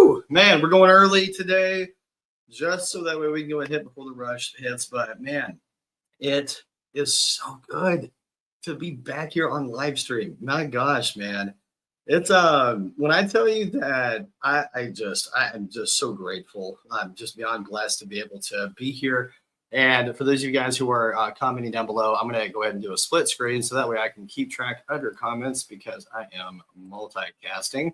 Woo! Man, we're going early today just so that way we can go and hit before the rush hits. But man, it is so good to be back here on live stream. My gosh, man. It's when I tell you that I am just so grateful. I'm just beyond blessed to be able to be here. And for those of you guys who are commenting down below, I'm gonna go ahead and do a split screen so that way I can keep track of your comments because I am multicasting.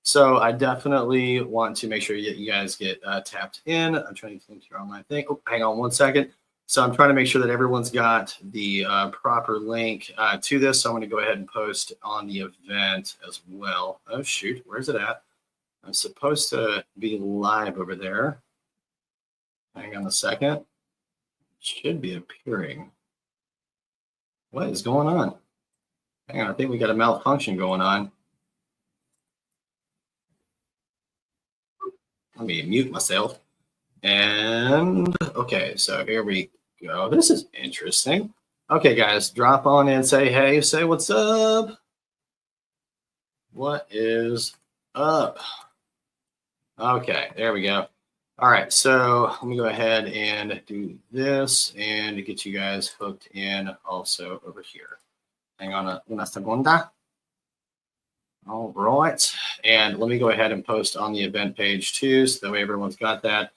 So I definitely want to make sure you guys get tapped in. I'm trying to think your online thing. Oh, hang on one second. So I'm trying to make sure that everyone's got the proper link to this. So I'm going to go ahead and post on the event as well. Oh, shoot. Where's it at? I'm supposed to be live over there. Hang on a second. It should be appearing. What is going on? Hang on. I think we got a malfunction going on. Let me mute myself. And okay, so here we go. This is interesting. Okay, guys, drop on in, say hey, say what's up. What is up? Okay, there we go. All right, so let me go ahead and do this and get you guys hooked in also over here. Hang on una segunda. All right, and let me go ahead and post on the event page too, so that way everyone's got that.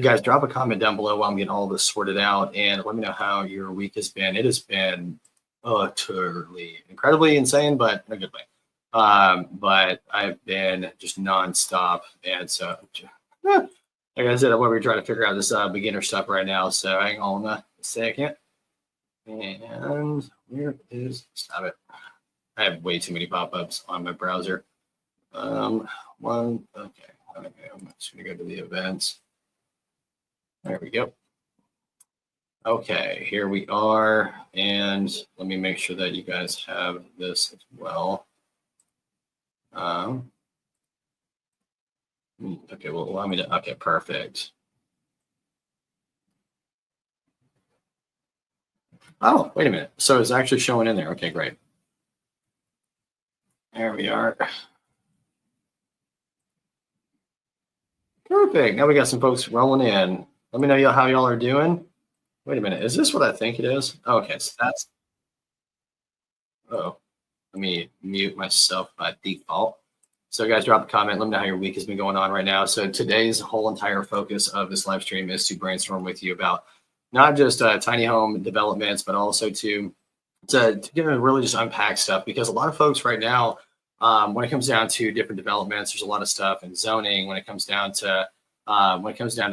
Guys, drop a comment down below while I'm getting all this sorted out, and let me know how your week has been. It has been utterly, incredibly insane, but in a good way. But I've been just nonstop, and so like I said, I'm going to try to figure out this beginner stuff right now. So hang on a second, and where is stop it? I have way too many pop-ups on my browser. Okay, I'm just gonna go to the events. There we go. Okay, here we are, and let me make sure that you guys have this as well. Okay, well, allow me to. Okay, perfect. Oh, wait a minute. So it's actually showing in there. Okay, great. There we are. Perfect. Now we got some folks rolling in. Let me know how y'all are doing. Wait a minute. Is this what I think it is? Okay, so that's. Oh, let me mute myself by default. So guys, drop a comment. Let me know how your week has been going on right now. So today's whole entire focus of this live stream is to brainstorm with you about not just tiny home developments, but also to really just unpack stuff, because a lot of folks right now, when it comes down to different developments, there's a lot of stuff in zoning. When it comes down to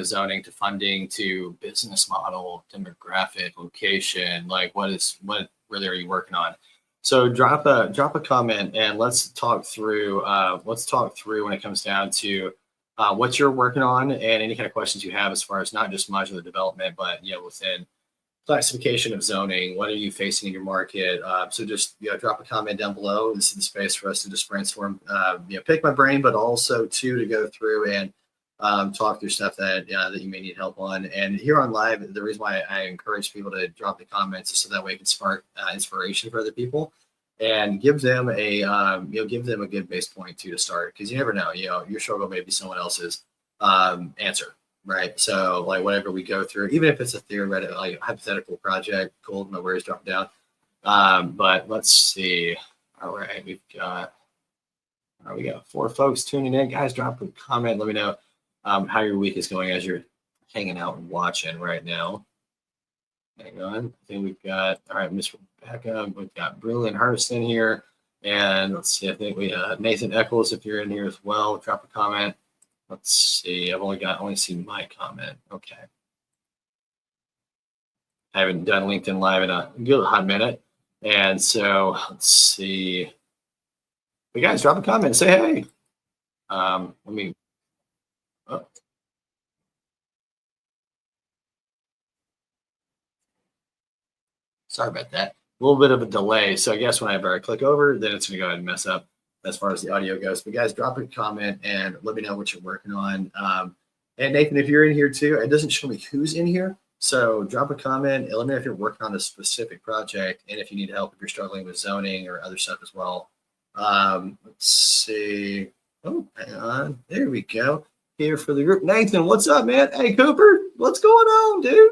zoning, to funding, to business model, demographic, location, like what really are you working on? So drop a comment and let's talk through when it comes down to what you're working on and any kind of questions you have as far as not just modular development, but within classification of zoning. What are you facing in your market? So just drop a comment down below. This is the space for us to just brainstorm, pick my brain, but also to go through and talk through stuff that you may need help on. And here on live, the reason why I encourage people to drop the comments is so that way it can spark inspiration for other people and give them a good base point to start, because you never know, your struggle may be someone else's answer. Right. So like whatever we go through, even if it's a theoretical, like hypothetical project, cool, no worries, drop it down. But let's see. All right, we got 4 folks tuning in. Guys, drop a comment. Let me know how your week is going as you're hanging out and watching right now. Hang on. I think we've got, all right, Miss Rebecca. We've got Brilliant Hurst in here. And let's see, I think we Nathan Eccles, if you're in here as well, drop a comment. Let's see. I've only seen my comment. Okay. I haven't done LinkedIn Live in a good hot minute. And so let's see. But guys, drop a comment and say hey. Let me. Oh. Sorry about that. A little bit of a delay. So I guess whenever I click over, then it's going to go ahead and mess up as far as the audio goes. But guys, drop a comment and let me know what you're working on. And Nathan, if you're in here too, it doesn't show me who's in here. So drop a comment and let me know if you're working on a specific project and if you need help, if you're struggling with zoning or other stuff as well. Let's see. Oh, hang on. There Here we go. Here for the group. Nathan, what's up, man? Hey, Cooper, what's going on, dude?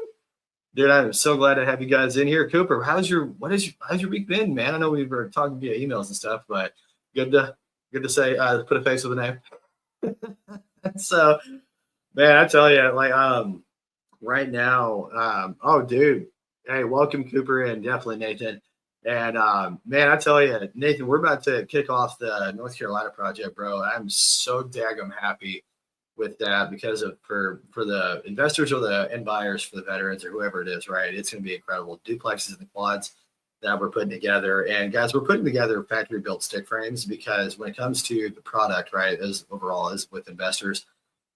Dude, I'm so glad to have you guys in here. Cooper, how's your week been, man? I know we were talking via emails and stuff, but good to say put a face with a name. So, man, I tell you, like right now, oh dude, hey, welcome Cooper and definitely Nathan. And man, I tell you, Nathan, we're about to kick off the North Carolina project, bro. I'm so daggum happy with that because of for the investors or the end buyers, for the veterans or whoever it is, right? It's going to be incredible. Duplexes and quads that we're putting together. And guys, we're putting together factory built stick frames because when it comes to the product, right, as overall as with investors,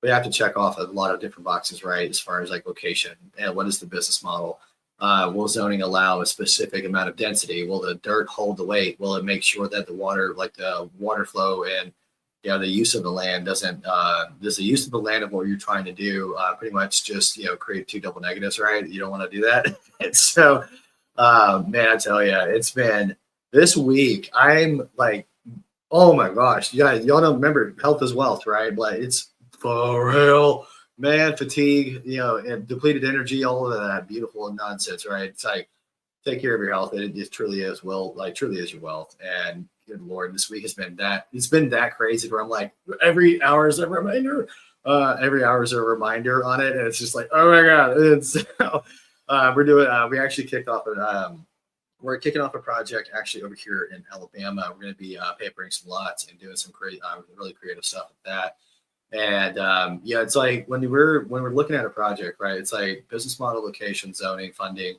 we have to check off a lot of different boxes, right? As far as like location and what is the business model? Will zoning allow a specific amount of density? Will the dirt hold the weight? Will it make sure that the water, like the water flow and the use of the land doesn't, does the use of the land of what you're trying to do pretty much just, create two double negatives, right? You don't want to do that. And so, man, I tell you, it's been this week. I'm like, oh my gosh, y'all don't remember health is wealth, right? But it's for real, man, fatigue, and depleted energy, all of that beautiful nonsense, right? It's like, take care of your health. It truly is truly is your wealth. And good Lord, this week it's been that crazy where I'm like, every hour is a reminder. Every hour is a reminder on it. And it's just like, oh my God. And so we actually kicked off we're kicking off a project actually over here in Alabama. We're going to be papering some lots and doing some really creative stuff with that. And it's like when we're looking at a project, right? It's like business model, location, zoning, funding,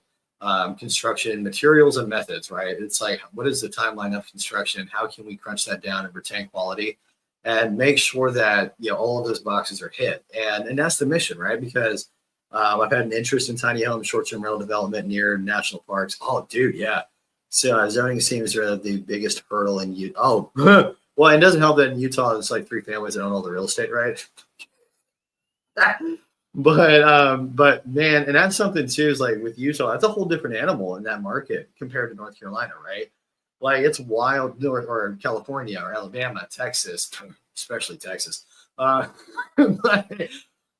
construction, materials, and methods, right? It's like, what is the timeline of construction? How can we crunch that down and retain quality and make sure that all of those boxes are hit? And that's the mission, right? Because I've had an interest in tiny home short-term rental development near national parks. Oh, dude, yeah. So zoning seems the biggest hurdle in Utah. Oh, well, it doesn't help that in Utah it's like 3 families that own all the real estate, right? But man, and that's something too, is like with Utah, that's a whole different animal in that market compared to North Carolina, right? Like it's wild, or California or Alabama, Texas, especially Texas. But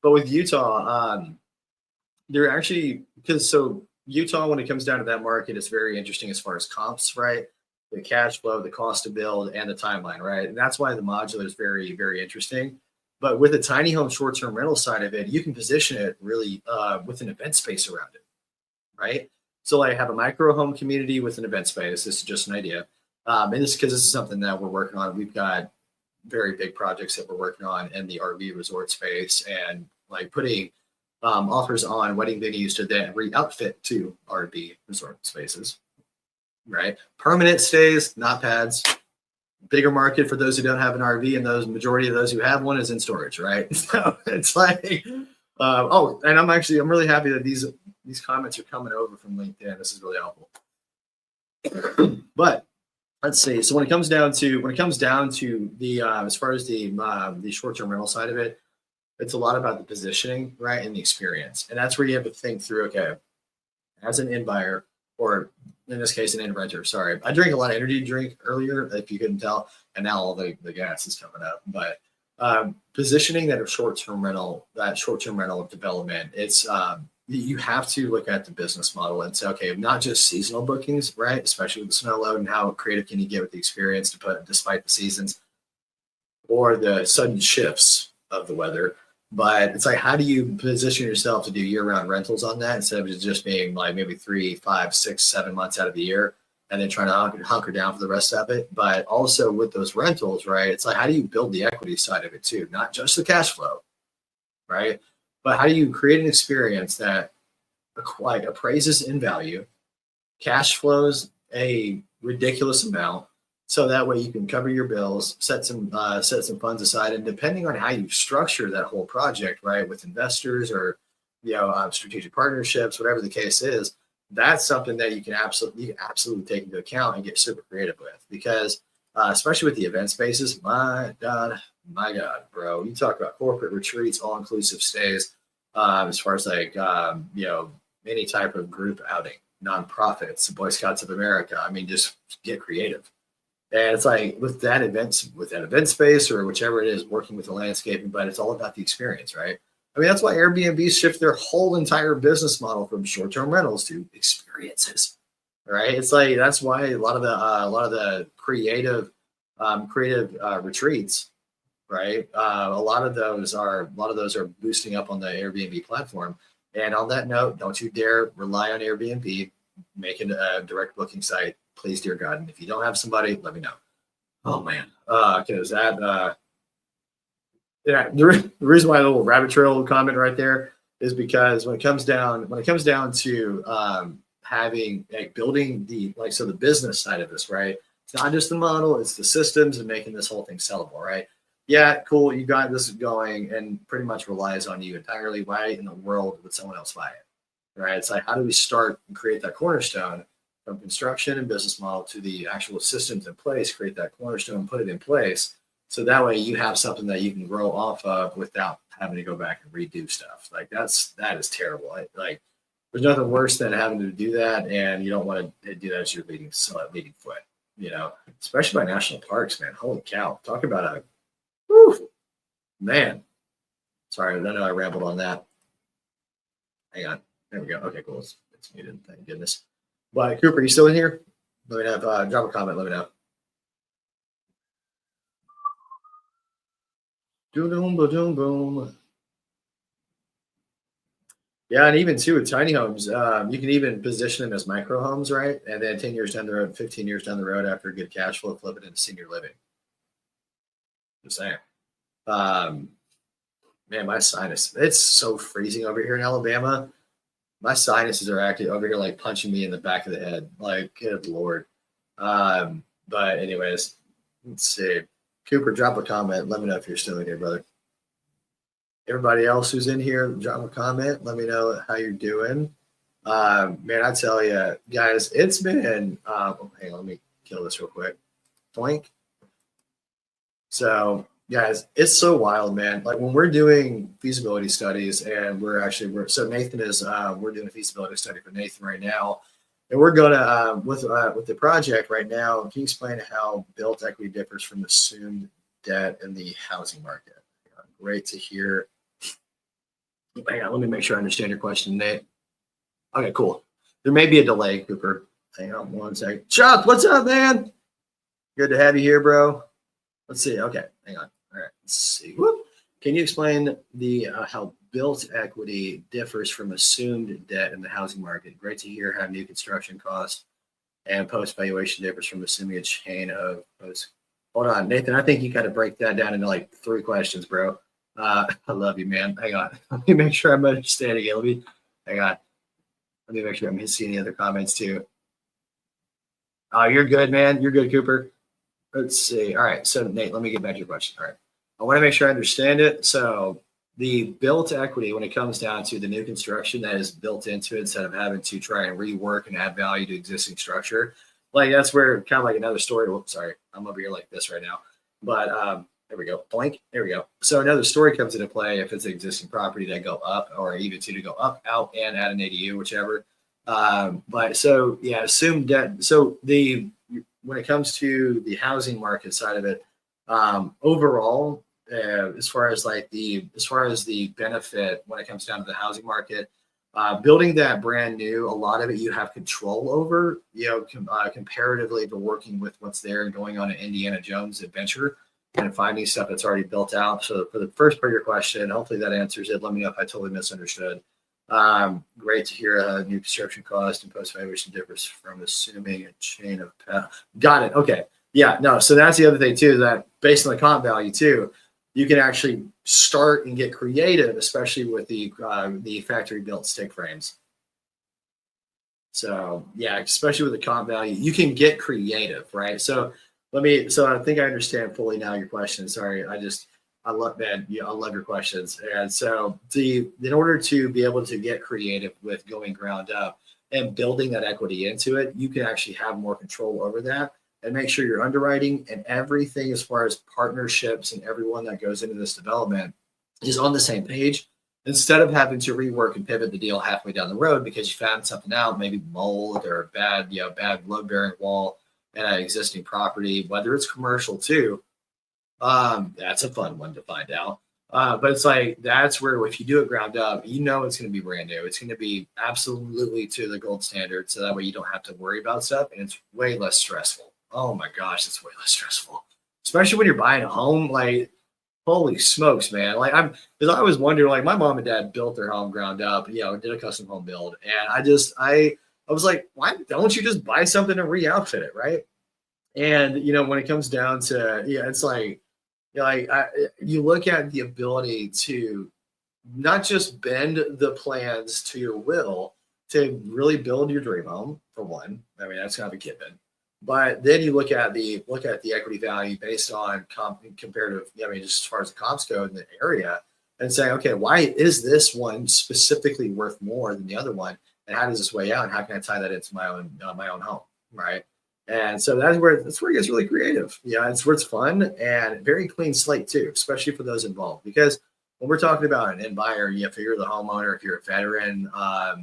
with Utah, they're actually, so Utah, when it comes down to that market, is very interesting as far as comps, right? The cash flow, the cost to build, and the timeline, right? And that's why the modular is very, very interesting. But with the tiny home short-term rental side of it, you can position it really with an event space around it, right? So like have a micro home community with an event space. This is just an idea. And this because this is something that we're working on. We've got very big projects that we're working on in the RV resort space and like putting offers on wedding venues to then re-outfit to RV resort spaces, right? Permanent stays, not pads. Bigger market for those who don't have an RV, and those majority of those who have one is in storage, right? So it's like, and I'm really happy that these comments are coming over from LinkedIn. This is really helpful. But let's see. So when it comes down to the as far as the short-term rental side of it, it's a lot about the positioning, right, and the experience, and that's where you have to think through. Okay, as an end buyer, or in this case, an end renter. Sorry, I drank a lot of energy drink earlier, if you couldn't tell, and now all the gas is coming up. But positioning that short-term rental development, it's you have to look at the business model and say, okay, not just seasonal bookings, right? Especially with the snow load, and how creative can you get with the experience to put despite the seasons or the sudden shifts of the weather. But it's like, how do you position yourself to do year-round rentals on that instead of just being like maybe 3, 5, 6, 7 months out of the year and then trying to hunker down for the rest of it? But also with those rentals, right? It's like, how do you build the equity side of it too? Not just the cash flow, right? But how do you create an experience that appraises in value, cash flows a ridiculous amount, so that way you can cover your bills, set some funds aside, and depending on how you structure that whole project, right, with investors or strategic partnerships, whatever the case is, that's something that you can absolutely take into account and get super creative with. Because especially with the event spaces, my God, bro, you talk about corporate retreats, all inclusive stays, as far as like any type of group outing, nonprofits, Boy Scouts of America. I mean, just get creative. And it's like with that event space or whichever it is, working with the landscaping, but it's all about the experience, right? I mean, that's why Airbnb shift their whole entire business model from short-term rentals to experiences, right? It's like that's why a lot of the creative retreats, right? A lot of those are boosting up on the Airbnb platform. And on that note, don't you dare rely on Airbnb. Make a direct booking site, please, dear God. And if you don't have somebody, let me know. Oh man, because the reason why a little rabbit trail comment right there is because when it comes down to having like building the business side of this, right? It's not just the model, it's the systems and making this whole thing sellable, right? Yeah, cool, you got this going and pretty much relies on you entirely. Why in the world would someone else buy it, right? It's like, how do we start and create that cornerstone from construction and business model to the actual systems in place, create that cornerstone and put it in place. So that way you have something that you can grow off of without having to go back and redo stuff. Like that is terrible. Like there's nothing worse than having to do that. And you don't want to do that as your leading foot, especially by national parks, man. Holy cow. Talk about man. Sorry, I know I rambled on that. Hang on. There we go. Okay, cool. It's muted. Thank goodness. But Cooper, you still in here? Let me know. Drop a comment. Let me know. Boom, boom, boom. Yeah, and even too with tiny homes, you can even position them as micro homes, right? And then 10 years down the road, 15 years down the road, after good cash flow, flip it into senior living. Just saying. Man, my sinus, it's so freezing over here in Alabama. My sinuses are actually over here like punching me in the back of the head. Like, good Lord. But anyways, let's see. Cooper, drop a comment. Let me know if you're still in here, brother. Everybody else who's in here, drop a comment. Let me know how you're doing. Man, I tell you, guys, it's been, hang on, let me kill this real quick. Boink. So, guys, it's so wild, man. Like when we're doing feasibility studies and so Nathan is, we're doing a feasibility study for Nathan right now. And we're going to, with the project right now, can you explain how built equity differs from assumed debt in the housing market? Great to hear. Hang on, let me make sure I understand your question, Nate. Okay, cool. There may be a delay, Cooper. Hang on one second. Chuck, what's up, man? Good to have you here, bro. Let's see. Okay, hang on. All right, let's see. Whoop. Can you explain how built equity differs from assumed debt in the housing market? Great to hear how new construction costs and post valuation differs from assuming a chain of post. Hold on, Nathan. I think you got to break that down into like 3 questions, bro. I love you, man. Hang on. Let me make sure I'm understanding it. Hang on. Let me make sure I'm seeing any other comments too. Oh, you're good, man. You're good, Cooper. Let's see. All right. So, Nate, let me get back to your question. All right. I want to make sure I understand it. So, the built equity, when it comes down to the new construction that is built into it, instead of having to try and rework and add value to existing structure, like that's where kind of like another story. Whoops, sorry. I'm over here like this right now. But, there we go. Blank. There we go. So another story comes into play if it's an existing property that go up, or even to go up, out, and add an ADU, whichever. But so yeah, assumed debt. So when it comes to the housing market side of it, overall, as far as the benefit when it comes down to the housing market, building that brand new, a lot of it you have control over. Comparatively to working with what's there and going on an Indiana Jones adventure and finding stuff that's already built out. So for the first part of your question, hopefully that answers it. Let me know if I totally misunderstood. Great to hear new construction cost and post valuation differs from assuming a chain of got it. Okay. Yeah, no. So that's the other thing too, that based on the comp value too, you can actually start and get creative, especially with the factory built stick frames. So yeah, especially with the comp value, you can get creative, right? So I think I understand fully now your question. Sorry, I love your questions. And so in order to be able to get creative with going ground up and building that equity into it, you can actually have more control over that and make sure your underwriting and everything as far as partnerships and everyone that goes into this development is on the same page, instead of having to rework and pivot the deal halfway down the road because you found something out, maybe mold or bad load bearing wall in an existing property, whether it's commercial too. That's a fun one to find out. But it's like that's where if you do it ground up, you know it's going to be brand new. It's going to be absolutely to the gold standard, so that way you don't have to worry about stuff, and it's way less stressful. Oh my gosh, it's way less stressful, especially when you're buying a home. Like, holy smokes, man! Like because I always wonder, like my mom and dad built their home ground up, did a custom home build, and I was like, why don't you just buy something and re-outfit it, right? And when it comes down to it's like you look at the ability to not just bend the plans to your will to really build your dream home for one. I mean, that's kind of a given. But then you look at the equity value based on comparative. I mean, just as far as the comps go in the area, and saying, okay, why is this one specifically worth more than the other one, and how does this weigh out, and how can I tie that into my own home, right? And so that's where it gets really creative. Yeah, it's where it's fun and very clean slate too, especially for those involved. Because when we're talking about an end buyer, if you're the homeowner, if you're a veteran,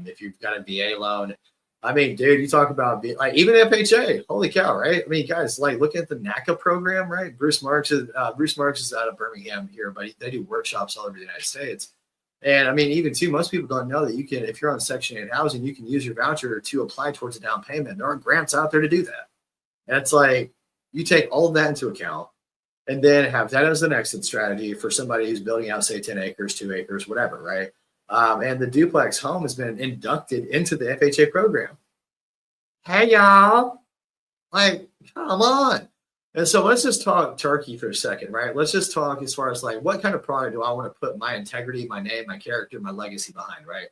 if you've got a VA loan, I mean, dude, you talk about like even FHA. Holy cow, right? I mean, guys, like look at the NACA program, right? Bruce Marks is out of Birmingham here, but they do workshops all over the United States. And I mean, even too, most people don't know that you can, if you're on Section 8 housing, you can use your voucher to apply towards a down payment. There are grants out there to do that. And it's like you take all of that into account and then have that as an exit strategy for somebody who's building out, say, 10 acres, 2 acres, whatever, right? And the duplex home has been inducted into the FHA program. Hey, y'all. Like, come on. And so let's just talk turkey for a second, right? Let's just talk as far as like, what kind of product do I want to put my integrity, my name, my character, my legacy behind, right?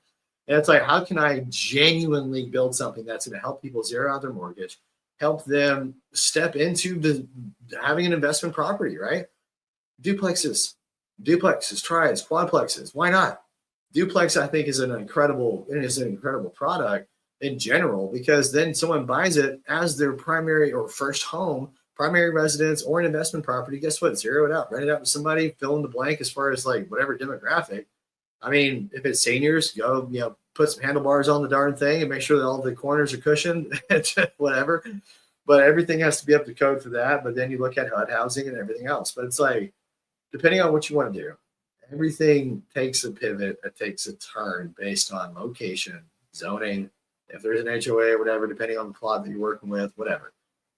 And it's like, how can I genuinely build something that's going to help people zero out their mortgage, help them step into having an investment property, right? Duplexes, triads, quadplexes. Why not? Duplex, I think, is an incredible product in general, because then someone buys it as their primary or first home, primary residence, or an investment property. Guess what? Zero it out, rent it out to somebody, fill in the blank as far as like whatever demographic. I mean, if it's seniors, go, put some handlebars on the darn thing and make sure that all the corners are cushioned, whatever. But everything has to be up to code for that. But then you look at HUD housing and everything else. But it's like, depending on what you want to do, everything takes a pivot, it takes a turn based on location, zoning, if there's an HOA or whatever, depending on the plot that you're working with, whatever.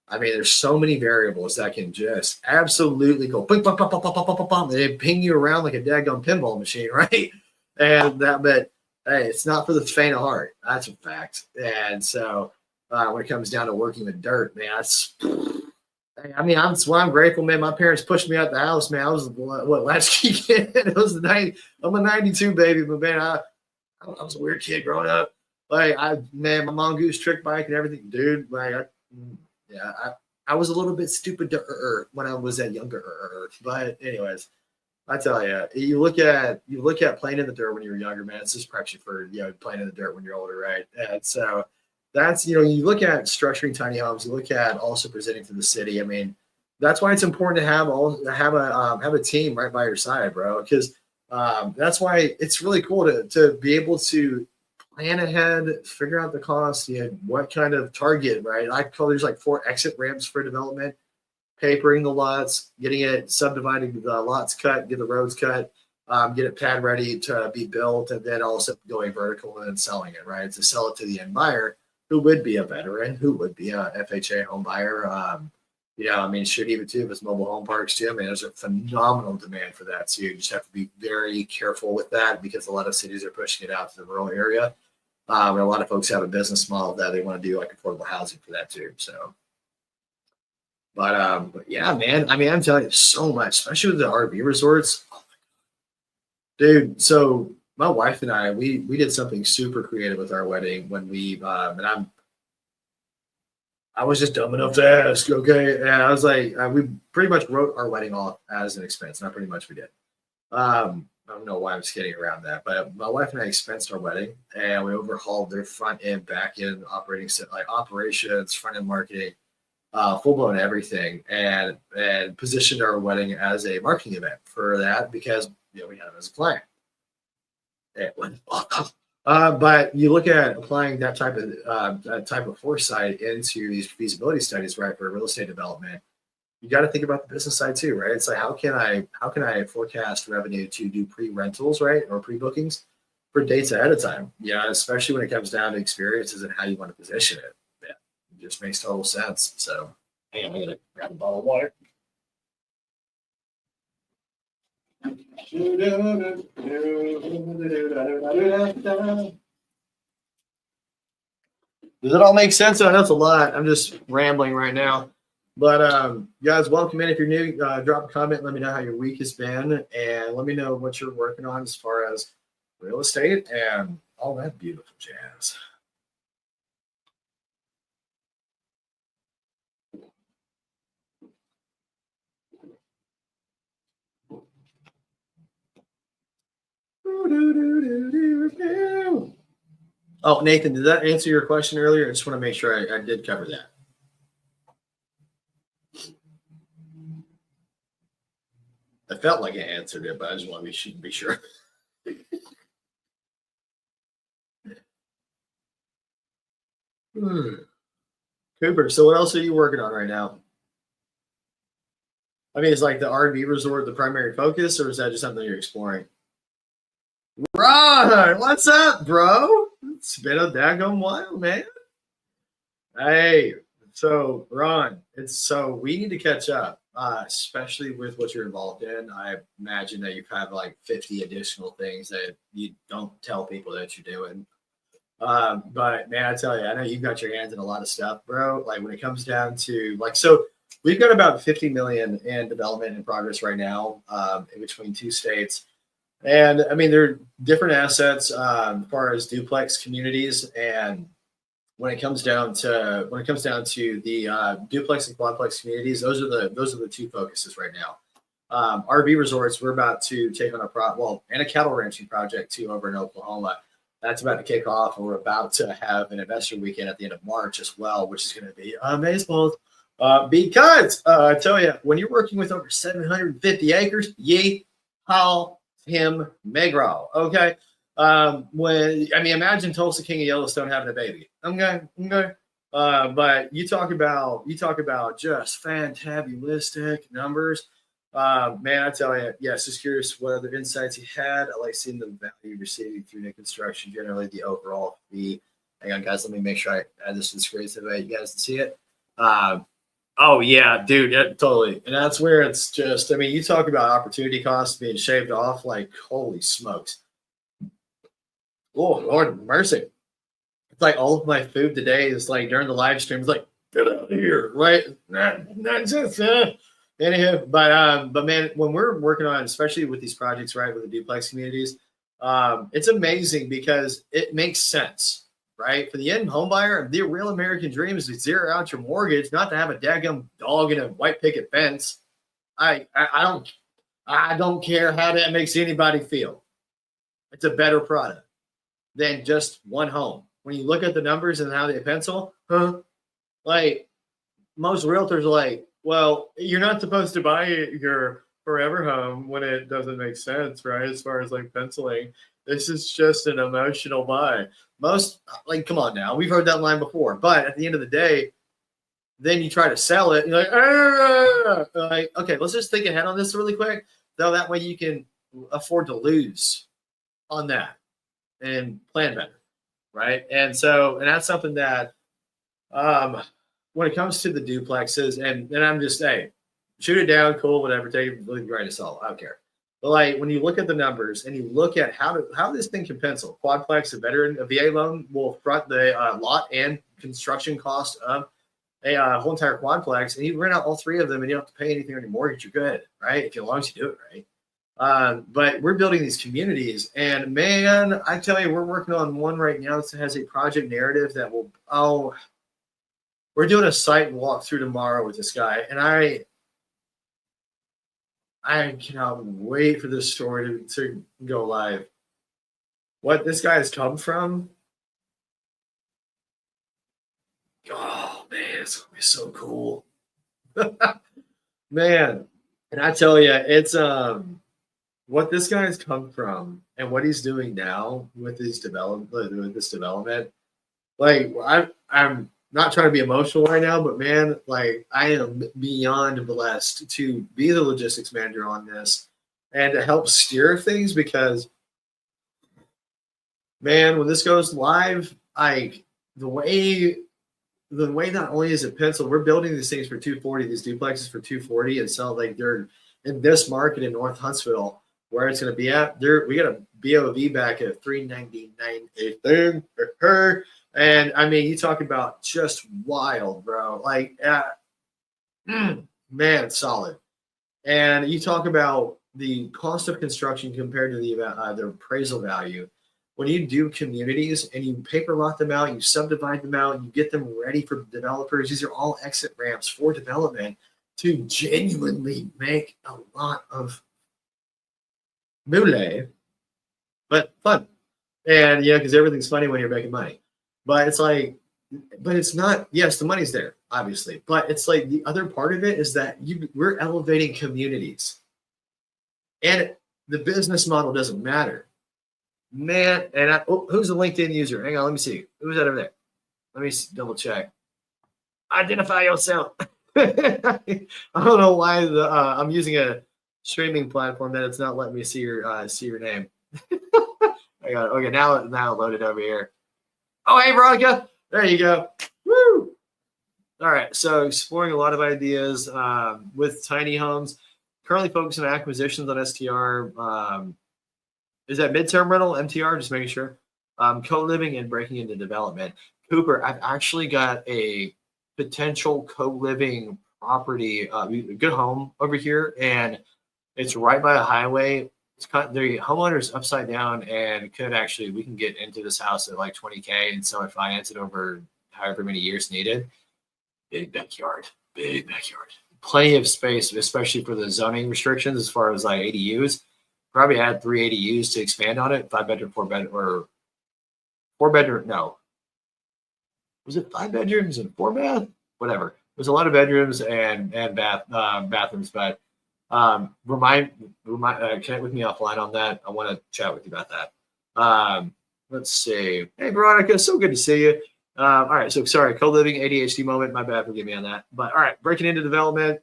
I mean, there's so many variables that can just absolutely go bing, bum, bum, bum, bum, bum, bum, bum. They ping you around like a daggone pinball machine, right? But hey, it's not for the faint of heart. That's a fact. And so when it comes down to working with dirt, man, that's why I'm grateful, man. My parents pushed me out the house, man. I was latchkey kid. It was I'm a 92 baby, but man, I was a weird kid growing up. Like my mongoose trick bike and everything, dude. Like, I was a little bit stupid when I was that younger. But anyways, I tell you, you look at playing in the dirt when you're younger, man. It's just preps you for playing in the dirt when you're older, right? And so that's you look at structuring tiny homes. You look at also presenting to the city. I mean, that's why it's important to have a team right by your side, bro. Because that's why it's really cool to be able to plan ahead, figure out the cost, what kind of target, right? I call there's like 4 exit ramps for development, papering the lots, getting it subdivided, the lots cut, get the roads cut, get it pad ready to be built, and then also going vertical and then selling it, right? To sell it to the end buyer, who would be a veteran, who would be a FHA home buyer. I mean, should even too, if it's mobile home parks too. I mean, there's a phenomenal demand for that. So you just have to be very careful with that, because a lot of cities are pushing it out to the rural area. And a lot of folks have a business model that they want to do like affordable housing for that too. So, but yeah, man, I mean, I'm telling you so much, especially with the RV resorts. Oh, dude, so my wife and I, we did something super creative with our wedding when I was just dumb enough to ask, okay? And I was like, we pretty much wrote our wedding off as an expense. Not pretty much, we did. I don't know why I'm skating around that, but my wife and I expensed our wedding, and we overhauled their front end, back end operations, front end marketing, full blown everything, and positioned our wedding as a marketing event for that, because we had them as a client. It went But you look at applying that type of foresight into these feasibility studies, right, for real estate development. You got to think about the business side too, right? It's like how can I forecast revenue to do pre-rentals, right, or pre-bookings for dates ahead of time? Yeah, especially when it comes down to experiences and how you want to position it. Yeah, it just makes total sense. So, hang on, I gotta grab a bottle of water. Does it all make sense? I know it's a lot. I'm just rambling right now. But guys, welcome in. If you're new, drop a comment. Let me know how your week has been, and let me know what you're working on as far as real estate and all that beautiful jazz. Oh, Nathan, did that answer your question earlier? I just want to make sure I did cover that. I felt like I answered it, but I just want to be sure. Cooper, so what else are you working on right now? I mean, is like the R&B resort the primary focus, or is that just something you're exploring? Ron, what's up, bro? It's been a daggone while, man. Hey, so Ron, we need to catch up, especially with what you're involved in. I imagine that you've had like 50 additional things that you don't tell people that you're doing. But man, I tell you, I know you've got your hands in a lot of stuff, bro. Like when it comes down to like, so we've got about 50 million in development in progress right now, in between two states. And I mean, they're different assets, as far as duplex communities. And when it comes down to the duplex and quadplex communities, those are the two focuses right now. RV resorts, we're about to take on and a cattle ranching project too over in Oklahoma. That's about to kick off, and we're about to have an investor weekend at the end of March as well, which is going to be amazing. Because I tell you, when you're working with over 750 acres, ye haul him McGraw. Okay. Imagine Tulsa King of Yellowstone having a baby. Okay. But you talk about just fantabulistic numbers. Man, I tell you, yes, just curious what other insights you had. I like seeing the value receiving through new construction, generally the overall fee. Hang on, guys, let me make sure I add this to the screen so that you guys can see it. Oh yeah, dude, yeah, totally. And that's where it's just, I mean, you talk about opportunity costs being shaved off, like holy smokes. Oh, Lord mercy. It's like all of my food today is like during the live stream, it's like, get out of here, right? Not just anyhow, but man, when we're working on, especially with these projects, right, with the duplex communities, it's amazing because it makes sense, right? For the end home buyer, the real American dream is to zero out your mortgage, not to have a daggum dog in a white picket fence. I don't care how that makes anybody feel. It's a better product than just one home. When you look at the numbers and how they pencil, like most realtors are like, well, you're not supposed to buy your forever home when it doesn't make sense, right? As far as like penciling, this is just an emotional buy. Most, like, come on now, we've heard that line before. But at the end of the day, then you try to sell it. You're like, okay, let's just think ahead on this really quick. So that way you can afford to lose on that and plan better, right? And that's something that when it comes to the duplexes, and I'm just saying, shoot it down, cool, whatever, take it with a grain of salt. I don't care. But like when you look at the numbers and you look at how this thing can pencil, quadplex, a VA loan will front the lot and construction cost of a whole entire quadplex, and you rent out all three of them, and you don't have to pay anything on your mortgage. You're good, right? As long as you do it right. But we're building these communities, and man, I tell you, we're working on one right now that has a project narrative that will. We're doing a site walk through tomorrow with this guy, and I cannot wait for this story to go live. What this guy has come from. Oh man, it's gonna be so cool. Man, and I tell you, it's what this guy's come from and what he's doing now with this development, like I'm not trying to be emotional right now, but man, like I am beyond blessed to be the logistics manager on this and to help steer things because man, when this goes live, like the way not only is it penciled, we're building these things for 240, these duplexes for 240, and so like they're in this market in North Huntsville where it's going to be at. There we got a BOV back at 399 a thing for her, and I mean you talk about just wild, bro. Like, man, solid. And you talk about the cost of construction compared to the appraisal value. When you do communities and you paper lot them out, you subdivide them out, you get them ready for developers. These are all exit ramps for development to genuinely make a lot of moolah, but fun. And yeah, because everything's funny when you're making money. But it's like, but it's not. Yes, the money's there, obviously, but it's like the other part of it is that we're elevating communities, and the business model doesn't matter. Man, and who's the LinkedIn user? Hang on, let me see. Who's that over there? Let me double check. Identify yourself. I don't know why I'm using a streaming platform that it's not letting me see your name. I got it. Okay, now loaded over here. Oh, hey Veronica, there you go. Woo! All right, so exploring a lot of ideas with tiny homes. Currently focusing on acquisitions on STR. Is that midterm rental, MTR? Just making sure. Co-living and breaking into development. Cooper, I've actually got a potential co-living property, a good home over here, and it's right by a highway. It's the homeowner's upside down, and we can get into this house at like 20K, and so I finance it over however many years needed. Big backyard, plenty of space, especially for the zoning restrictions as far as like ADUs. Probably had 3 ADUs to expand on it. 5-bedroom, 4-bedroom, or 4-bedroom. No, was it 5 bedrooms and 4 bath? Whatever. There's a lot of bedrooms and bathrooms, but connect with me offline on that. I want to chat with you about that. Let's see. Hey Veronica, so good to see you. All right, so sorry, co-living ADHD moment. My bad, forgive me on that. But all right, breaking into development.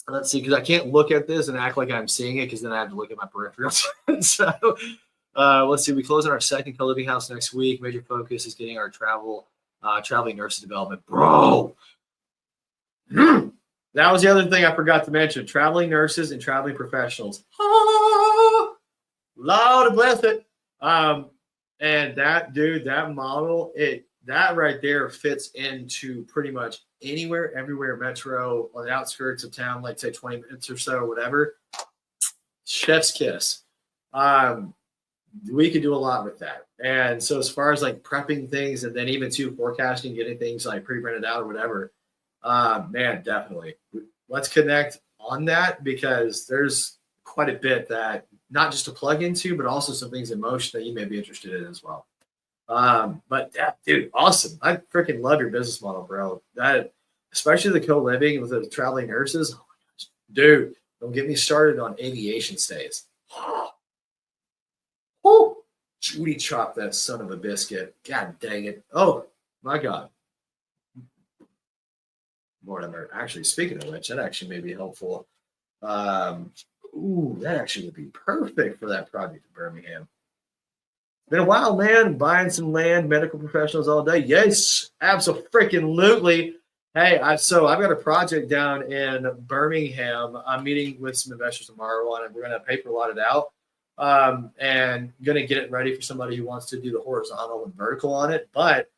Let's see, because I can't look at this and act like I'm seeing it, because then I have to look at my peripherals. So let's see. We close on our second co-living house next week. Major focus is getting our traveling nurses development, bro. That was the other thing I forgot to mention: traveling nurses and traveling professionals. Lord bless it. And that dude, that model, that right there fits into pretty much anywhere, everywhere, metro, on the outskirts of town, like say 20 minutes or so, whatever. Chef's kiss. We could do a lot with that. And so as far as like prepping things and then even to forecasting, getting things like pre-printed out or whatever, man, definitely. Let's connect on that, because there's quite a bit that not just to plug into, but also some things in motion that you may be interested in as well. But yeah, dude, awesome. I freaking love your business model, bro. That, especially the co-living with the traveling nurses. Oh my gosh, dude, don't get me started on aviation stays. Oh, Judy chopped that son of a biscuit. God dang it. Oh my God. Mortimer. Actually, speaking of which, that actually may be helpful. That actually would be perfect for that project in Birmingham. Been a while, man. Buying some land, medical professionals all day. Yes, absolutely. Hey, I've got a project down in Birmingham. I'm meeting with some investors tomorrow on it. We're going to paper lot it out, and going to get it ready for somebody who wants to do the horizontal and vertical on it. But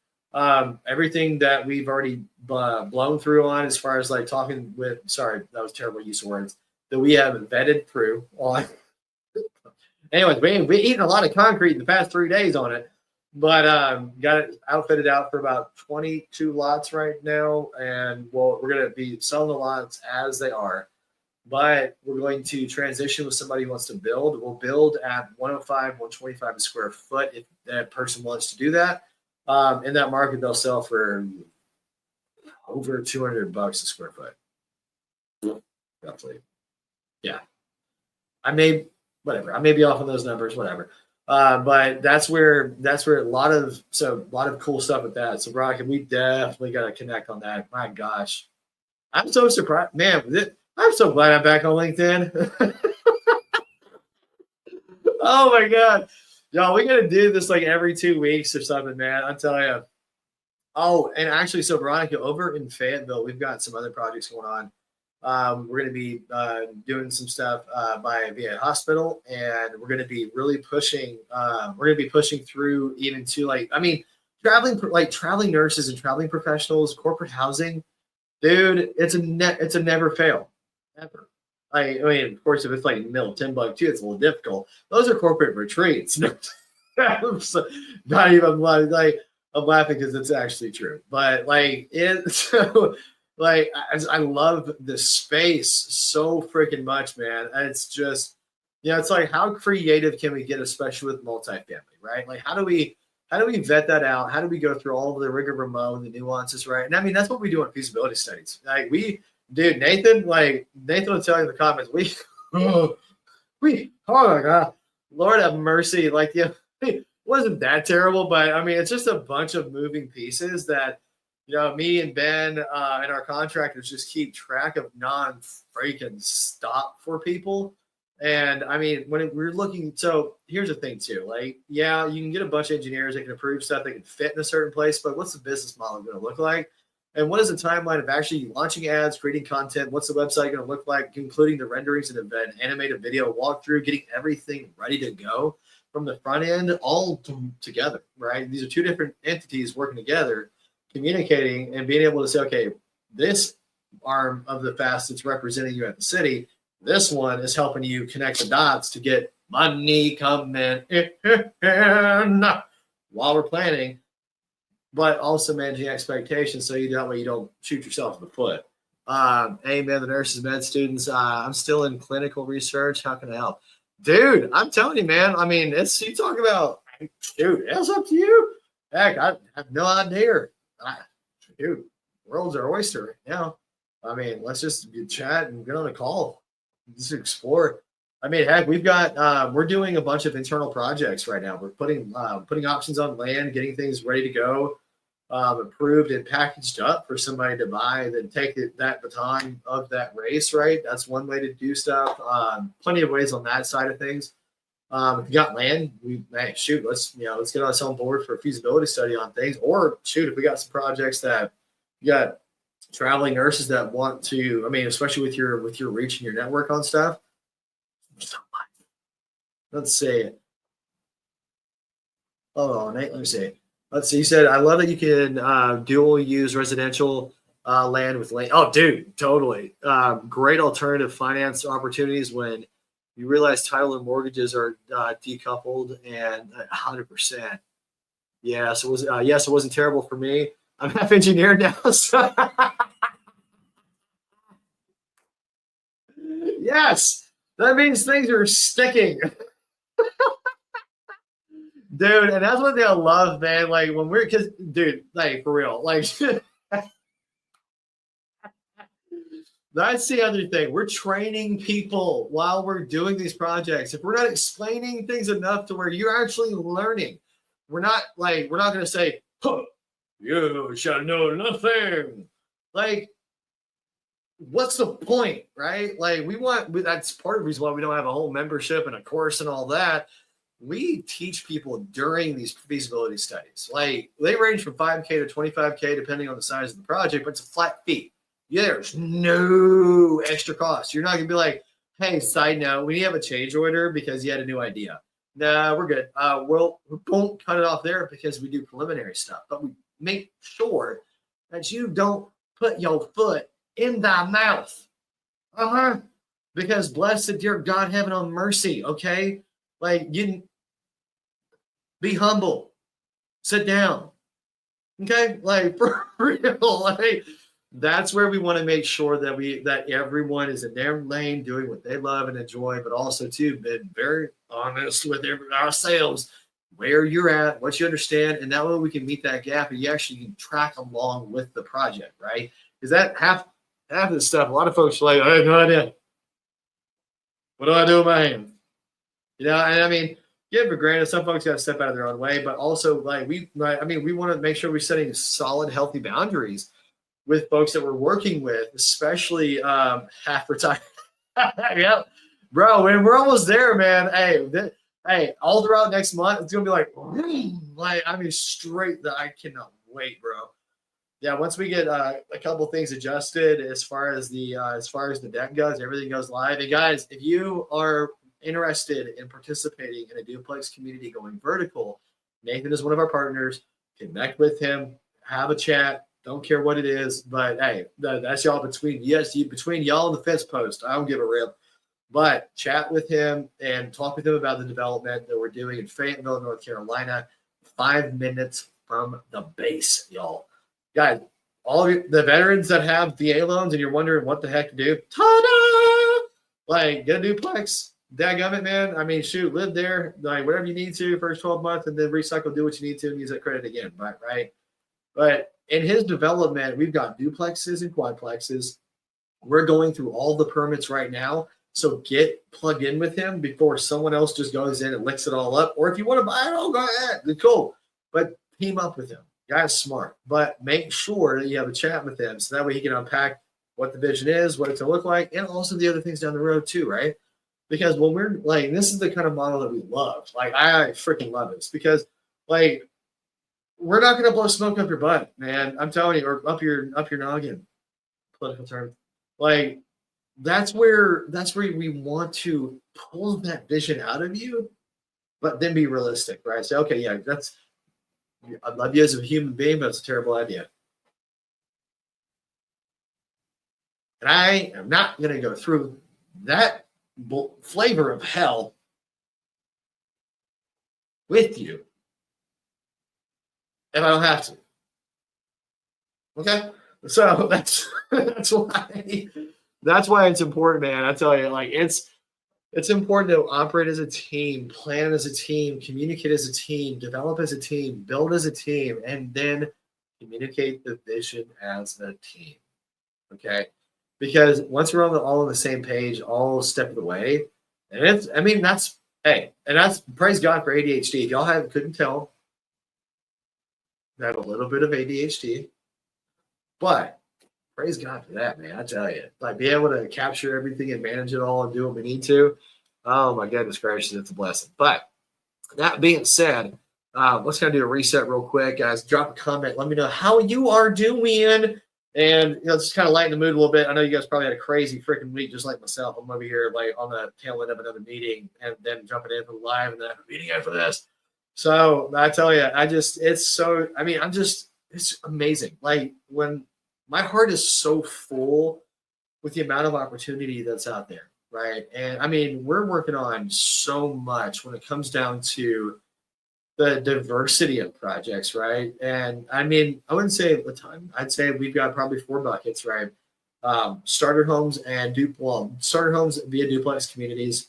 everything that we've already blown through on, as far as like talking with, sorry, that was terrible use of words, that we have vetted through on. Anyways, we eaten a lot of concrete in the past 3 days on it, but got it outfitted out for about 22 lots right now, and we're going to be selling the lots as they are, but we're going to transition with somebody who wants to build. We'll build at 105, 125 a square foot if that person wants to do that. In that market, they'll sell for over $200 a square foot, roughly. Yeah, I may. whatever. I may be off on those numbers, whatever. But that's where a lot of cool stuff with that. So Brock, we definitely got to connect on that. My gosh, I'm so surprised, man. I'm so glad I'm back on LinkedIn. Oh my god, y'all, we got to do this like every 2 weeks or something, man. I tell you. Oh, and actually, so Veronica, over in Fayetteville, we've got some other projects going on. We're going to be doing some stuff by VA Hospital, and we're going to be really pushing. We're going to be pushing through even to traveling nurses and traveling professionals, corporate housing, dude. It's a never fail, ever. I mean, of course, if it's like in the middle of Timbuktu, it's a little difficult. Those are corporate retreats. Not even like. I'm laughing because it's actually true, but I love the space so freaking much, man. And it's just, it's like, how creative can we get, especially with multifamily, right? Like, how do we vet that out? How do we go through all of the rigmarole and the nuances, right? And I mean, that's what we do in feasibility studies. Like Nathan will tell you in the comments, oh my God, Lord have mercy. It wasn't that terrible, but I mean, it's just a bunch of moving pieces that, me and Ben and our contractors just keep track of non-freaking stop for people. And I mean, when we're looking, so here's the thing too, you can get a bunch of engineers that can approve stuff that can fit in a certain place, but what's the business model going to look like? And what is the timeline of actually launching ads, creating content? What's the website going to look like, including the renderings and an animated video walkthrough, getting everything ready to go from the front end all together, right? These are two different entities working together, communicating and being able to say, okay, this arm of the facet's representing you at the city. This one is helping you connect the dots to get money coming in while we're planning, but also managing expectations so that way you don't shoot yourself in the foot. Hey, man, the nurses, med students, I'm still in clinical research. How can I help? Dude, I'm telling you, man. I mean, you talk about, dude, it's up to you. Heck, I have no idea. Dude, world's our oyster. I mean, let's just chat and get on a call. Just explore. I mean, heck, we're doing a bunch of internal projects right now. We're putting options on land, getting things ready to go, approved and packaged up for somebody to buy, then take that baton of that race, right? That's one way to do stuff. Plenty of ways on that side of things. If you got land, let's get us on board for a feasibility study on things. Or if we got some projects that you got traveling nurses that want to, I mean, especially with your reach and your network on stuff. Let's see. Oh, Nate, let me see. Let's see. You said, I love that you can dual use residential land with land. Oh, dude, totally. Great alternative finance opportunities when you realize title and mortgages are decoupled, and 100%. Yeah. So it wasn't terrible for me. I'm half engineer now. So yes, that means things are sticking. Dude, and that's what they love, man. Like when dude, like for real, like that's the other thing. We're training people while we're doing these projects. If we're not explaining things enough to where you're actually learning, we're not going to say, huh, you shall know nothing. Like, what's the point, right? Like that's part of the reason why we don't have a whole membership and a course and all that. We teach people during these feasibility studies. Like they range from 5K to 25K, depending on the size of the project, but it's a flat fee. There's no extra cost. You're not going to be like, hey, side note, we have a change order because you had a new idea. Nah, we're good. We won't cut it off there because we do preliminary stuff, but we make sure that you don't put your foot in thy mouth. Because blessed dear God, heaven on mercy, okay? Like, you be humble. Sit down. Okay? Like, for real. Like, that's where we want to make sure that everyone is in their lane doing what they love and enjoy, but also, too, been very honest with ourselves, where you're at, what you understand, and that way we can meet that gap and you actually can track along with the project, right? Because that half of the stuff, a lot of folks are like, I have no idea. What do I do with my hands? You know, and I mean, give for granted, some folks got to step out of their own way, but also like we want to make sure we're setting solid, healthy boundaries with folks that we're working with, especially half retired. Yep, bro, we're almost there, man. Hey, all throughout next month, it's gonna be like I mean, straight. I cannot wait, bro. Yeah, once we get a couple things adjusted as far as the deck goes, everything goes live. And guys, if you are interested in participating in a duplex community going vertical, Nathan is one of our partners. Connect with him, have a chat. Don't care what it is, but hey, that's y'all between between y'all and the fence post. I don't give a rip. But chat with him and talk with him about the development that we're doing in Fayetteville, North Carolina. 5 minutes from the base, y'all. Guys, all of the veterans that have VA loans and you're wondering what the heck to do, ta-da! Like, get a duplex. Dadgummit, man. I mean, shoot, live there, like whatever you need to first 12 months, and then recycle, do what you need to, and use that credit again, right? But in his development, we've got duplexes and quadplexes. We're going through all the permits right now. So get plugged in with him before someone else just goes in and licks it all up. Or if you want to buy it, go ahead. Cool. But team up with him. Guy's smart. But make sure that you have a chat with him so that way he can unpack what the vision is, what it's going to look like, and also the other things down the road too, right? Because when we're like, this is the kind of model that we love. Like, I freaking love this because, like, we're not going to blow smoke up your butt, man. I'm telling you, or up your noggin. Political term. Like, that's where we want to pull that vision out of you, but then be realistic, right? Say, okay, yeah, I love you as a human being, but it's a terrible idea. And I am not going to go through that flavor of hell with you if I don't have to. Okay? So that's why it's important, man. I tell you, like it's important to operate as a team, plan as a team, communicate as a team, develop as a team, build as a team, and then communicate the vision as a team. Okay? Because once we're all on the same page, all step of the way, and that's praise God for ADHD. If y'all couldn't tell, I have a little bit of ADHD, but praise God for that, man. I tell you, like be able to capture everything and manage it all and do what we need to. Oh my goodness gracious, it's a blessing. But that being said, let's kind of do a reset real quick, guys. Drop a comment. Let me know how you are doing. And just kind of lighten the mood a little bit. I know you guys probably had a crazy freaking week, just like myself. I'm over here like on the tail end of another meeting and then jumping in for the live and then I have a meeting after this. So I tell you, it's amazing. Like when my heart is so full with the amount of opportunity that's out there, right? And I mean, we're working on so much when it comes down to the diversity of projects, right? And I mean, I wouldn't say a ton. I'd say we've got probably 4 buckets, right? Starter homes and starter homes via duplex communities,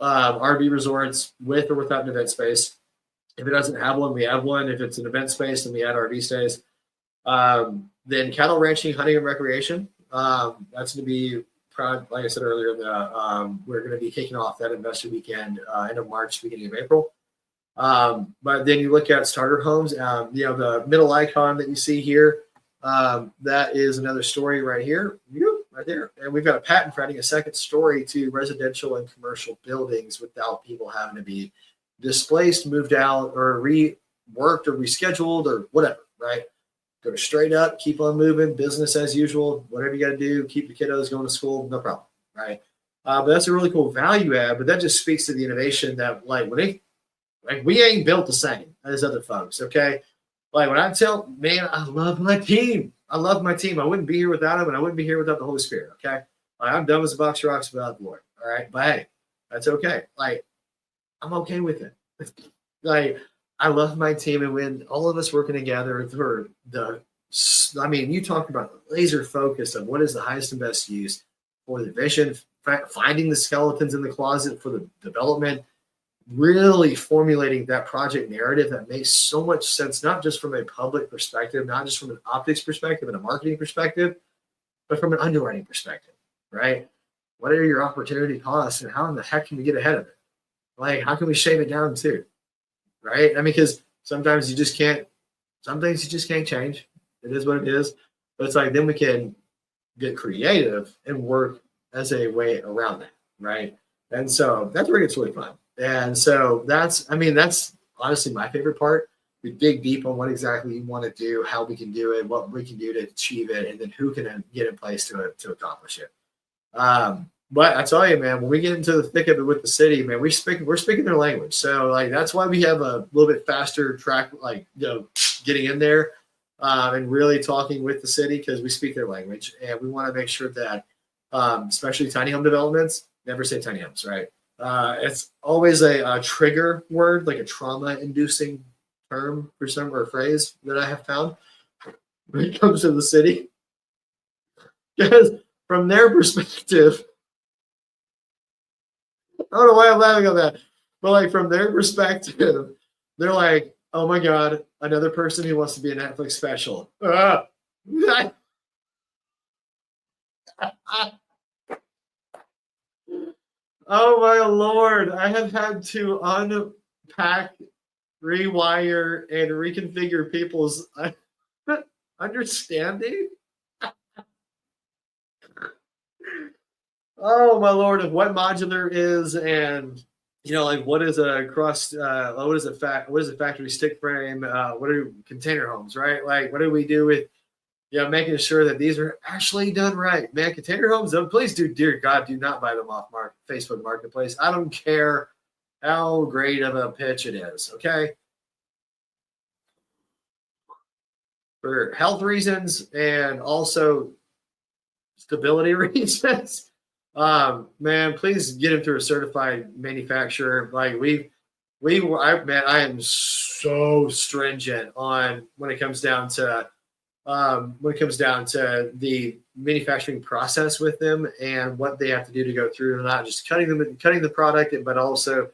RV resorts with or without an event space. If it doesn't have one, we have one. If it's an event space, then we add RV stays. Then cattle ranching, hunting, and recreation. That's going to be, like I said earlier, we're going to be kicking off that investor weekend, end of March, beginning of April. But then you look at starter homes, the middle icon that you see here, that is another story right here, right there. And we've got a patent for adding a second story to residential and commercial buildings without people having to be displaced, moved out, or reworked or rescheduled or whatever, right? Go straight up, keep on moving, business as usual, whatever you got to do, keep the kiddos going to school, no problem, right? But that's a really cool value add, but that just speaks to the innovation that we ain't built the same as other folks, okay? Like when I tell, man, I love my team. I love my team. I wouldn't be here without them, and I wouldn't be here without the Holy Spirit, okay? Like, I'm dumb as a box of rocks without the Lord, all right? But hey, that's okay. Like, I'm okay with it. Like, I love my team, and when all of us working together for you talk about the laser focus of what is the highest and best use for the vision, finding the skeletons in the closet for the development, really formulating that project narrative that makes so much sense, not just from a public perspective, not just from an optics perspective and a marketing perspective, but from an underwriting perspective, right? What are your opportunity costs and how in the heck can we get ahead of it, like, how can we shave it down too? Right? I mean, because sometimes you just can't, some things you just can't change. It is what it is. But it's like, then we can get creative and work as a way around that. Right. And so that's where it gets really fun. And so that's, I mean, that's honestly my favorite part. We dig deep on what exactly you want to do, how we can do it, what we can do to achieve it, and then who can get in place to accomplish it. But I tell you, man, when we get into the thick of it with the city, man, we're speaking their language. So like that's why we have a little bit faster track, like getting in there and really talking with the city because we speak their language, and we want to make sure that, especially tiny home developments, never say tiny homes, right? It's always a trigger word, like a trauma-inducing term for some or phrase that I have found when it comes to the city, because from their perspective, I don't know why I'm laughing at that, but like from their perspective, they're like, "Oh my god, another person who wants to be a Netflix special." Ah. Oh my lord, I have had to unpack, rewire, and reconfigure people's understanding. Oh my lord, of what modular is, and like what is a cross, what is a factory stick frame, what are container homes, right? Like what do we do with making sure that these are actually done right, man. Container homes, please do, dear God, do not buy them off Facebook Marketplace. I don't care how great of a pitch it is, okay? For health reasons and also stability reasons, man, please get them through a certified manufacturer. Like I am so stringent on when it comes down to the manufacturing process with them and what they have to do to go through, not just cutting the product, but also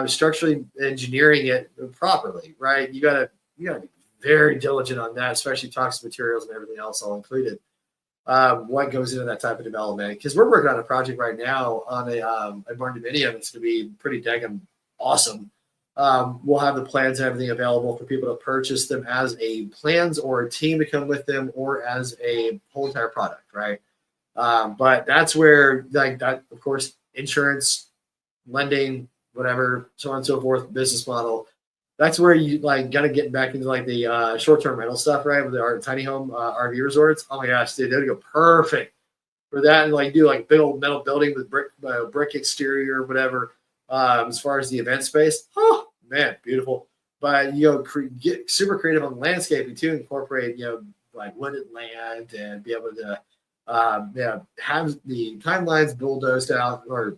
structurally engineering it properly, right? You gotta be very diligent on that, especially toxic materials and everything else all included. What goes into that type of development? Because we're working on a project right now on a barn dominium. It's going to be pretty daggum awesome. We'll have the plans and everything available for people to purchase them as a plans or a team to come with them or as a whole entire product, right? But that's where, like that, of course, insurance, lending, whatever, so on and so forth, business model. That's where you like got to get back into like the short-term rental stuff, right? With the tiny home RV resorts. Oh my gosh, dude, that'd go perfect for that. And like do like big old metal building with brick exterior or whatever. As far as the event space, oh man, beautiful. But get super creative on landscaping too. Incorporate like wooded land and be able to have the timelines bulldozed out or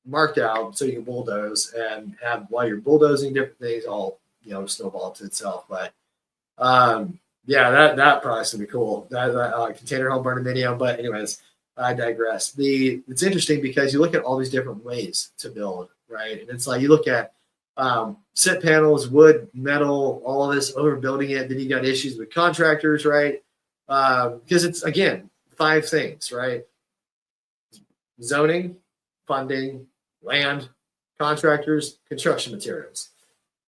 marked out so you can bulldoze and have while you're bulldozing different things all snowball to itself. But that product's gonna be cool. That container home burn video. But anyways, I digress. It's interesting because you look at all these different ways to build, right? And it's like you look at sit panels, wood, metal, all of this, overbuilding it. Then you got issues with contractors, right? Because it's again 5 things, right? Zoning, funding, land, contractors, construction materials,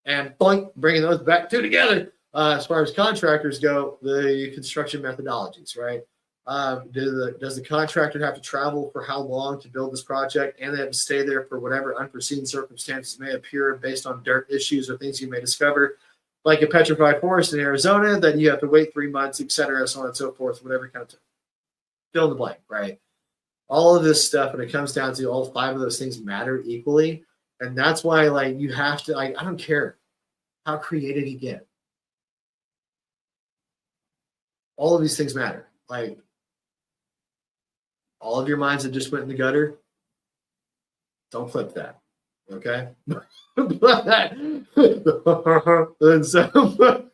and bringing those back together. As far as contractors go, the construction methodologies, right? Does the contractor have to travel for how long to build this project, and they have to stay there for whatever unforeseen circumstances may appear based on dirt issues or things you may discover, like a petrified forest in Arizona, that you have to wait 3 months, et cetera, so on and so forth, whatever kind of fill in the blank, right? All of this stuff, when it comes down to all 5 of those things matter equally. And that's why, like, you have to, like, I don't care how creative you get. All of these things matter. Like, all of your minds that just went in the gutter, don't clip that. Okay? And so,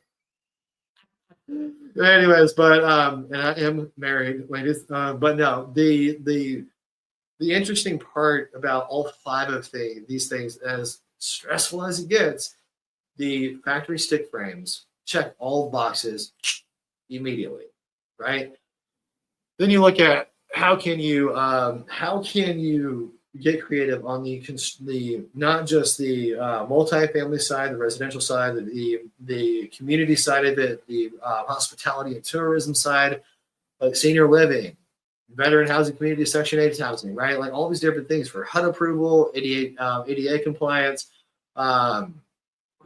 anyways, but and I am married, ladies. But no, the interesting part about all 5 of these things, as stressful as it gets, the factory stick frames check all boxes immediately, right? Then you look at how can you get creative on the not just the multifamily side, the residential side, the community side of it, the hospitality and tourism side, like senior living, veteran housing community, Section 8 housing, right? Like all these different things for HUD approval, ADA compliance,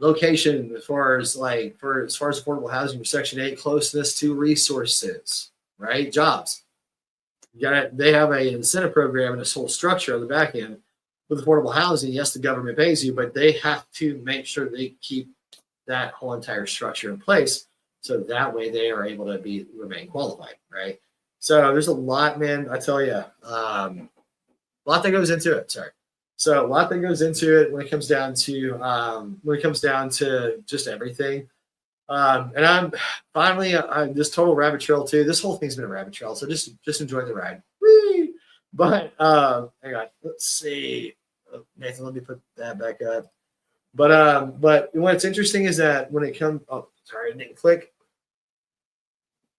location as far as affordable housing for Section 8, closeness to resources, right? Jobs. They have an incentive program and a whole structure on the back end with affordable housing. Yes, the government pays you, but they have to make sure they keep that whole entire structure in place, so that way they are able to remain qualified, right? So there's a lot, man. I tell you, a lot that goes into it. Sorry. So a lot that goes into it when it comes down to just everything. And I'm finally this total rabbit trail too. This whole thing's been a rabbit trail, so just enjoy the ride. Whee! But hang on, let's see, Nathan. Let me put that back up. But what's interesting is that when it comes, sorry, it didn't click.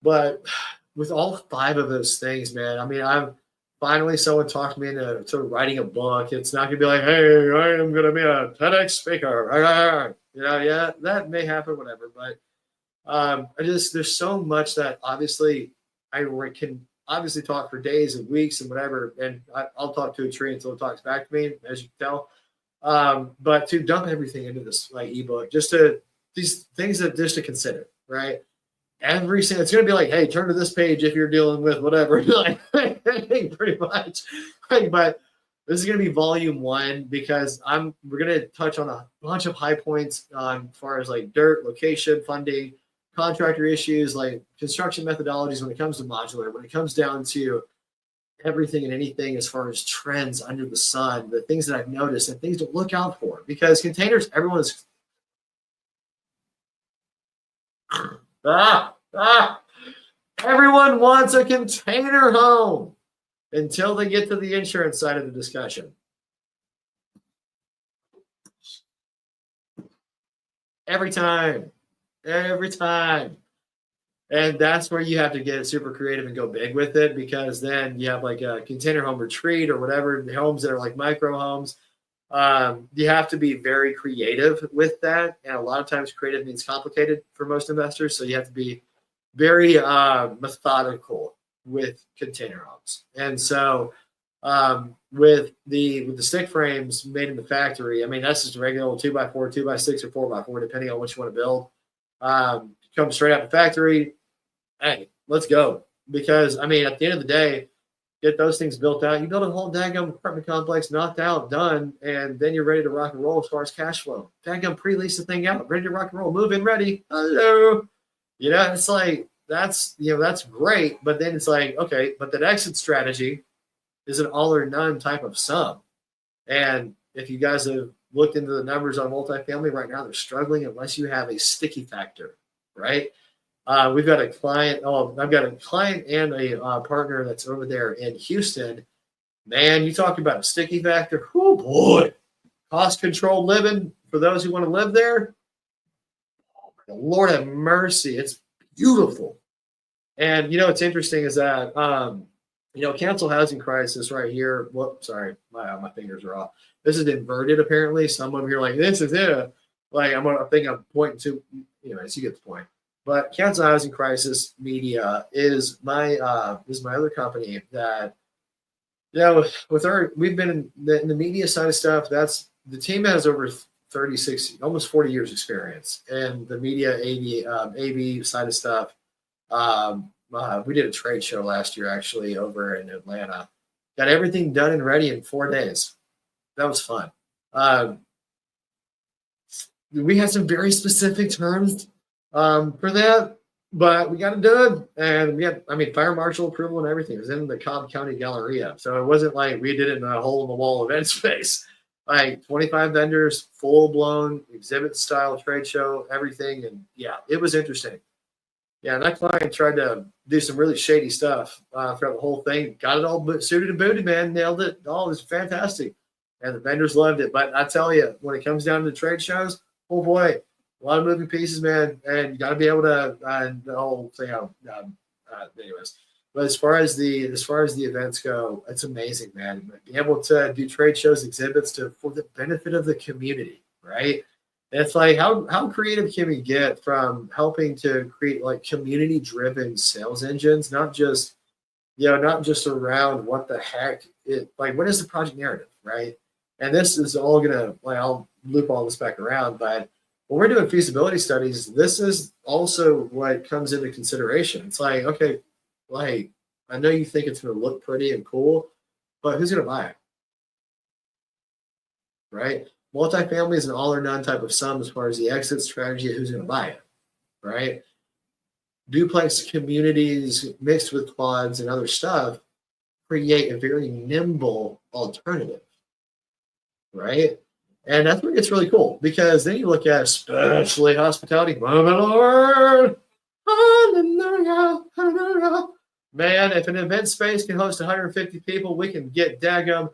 But with all 5 of those things, man, I mean, I'm finally someone talked me into writing a book. It's not gonna be like, hey, I am gonna be a TEDx speaker. Yeah, that may happen, whatever. But there's so much that obviously I can obviously talk for days and weeks and whatever, and I'll talk to a tree until it talks back to me, as you can tell. But to dump everything into this ebook, these things that just to consider, right? It's going to be like, hey, turn to this page if you're dealing with whatever, pretty much. But this is going to be volume 1 because we're going to touch on a bunch of high points as far as dirt, location, funding, contractor issues, construction methodologies when it comes to modular, when it comes down to everything and anything as far as trends under the sun, the things that I've noticed and things to look out for, because containers, everyone is everyone wants a container home until they get to the insurance side of the discussion. Every time. And that's where you have to get super creative and go big with it, because then you have a container home retreat or whatever, the homes that are micro homes. You have to be very creative with that. And a lot of times creative means complicated for most investors. So you have to be very methodical with container homes. And so with the stick frames made in the factory, I mean, that's just a regular old 2x4, 2x6, or 4x4, depending on what you want to build. Come straight out the factory. Hey, let's go. Because, I mean, at the end of the day, get those things built out. You build a whole daggum apartment complex, knocked out, done, and then you're ready to rock and roll as far as cash flow. Daggum pre-lease the thing out, ready to rock and roll, move in, ready. Hello. It's that's great, but then it's okay, but that exit strategy is an all or none type of sum. And if you guys have looked into the numbers on multifamily right now, they're struggling unless you have a sticky factor, right? We've got a client. I've got a client and a partner that's over there in Houston. Man, you talk about a sticky factor. Oh boy, cost-controlled living for those who want to live there. Oh, Lord have mercy, it's beautiful. And what's interesting is that council housing crisis right here. Whoops, sorry, my fingers are off. This is inverted apparently. Some of you are like, this is it. I think I'm pointing to. Anyways, you get the point. But Council Housing Crisis Media is my other company that, we've been in the media side of stuff. That's the team has over 36, almost 40 years experience, and the media AV side of stuff. We did a trade show last year actually over in Atlanta. Got everything done and ready in 4 days. That was fun. We had some very specific terms for that, but we got it done, and we had, fire marshal approval and everything. It was in the Cobb County Galleria, so it wasn't like we did it in a hole in the wall event space. 25 vendors, full blown exhibit style trade show, everything, and yeah, it was interesting. Yeah, and that client tried to do some really shady stuff throughout the whole thing. Got it all suited and booted, man. Nailed it. Oh, it was fantastic, and the vendors loved it. But I tell you, when it comes down to trade shows, oh boy, a lot of moving pieces, man, and you got to be able to the whole thing. Anyways, But as far as the events go, it's amazing, man. Being able to do trade shows, exhibits for the benefit of the community, right? And it's like how creative can we get from helping to create like community driven sales engines, not just not just around what the heck like what is the project narrative, right? And this is all gonna like I'll loop all this back around, but when we're doing feasibility studies, this is also what comes into consideration. It's like, okay, like I know you think it's gonna look pretty and cool, but who's gonna buy it? Right? Multifamily is an all or none type of sum as far as the exit strategy of who's gonna buy it, right? Duplex communities mixed with quads and other stuff create a very nimble alternative, right? And that's where it gets really cool because then you look at especially hospitality. Lord, hallelujah, hallelujah. Man, if an event space can host 150 people, we can get daggum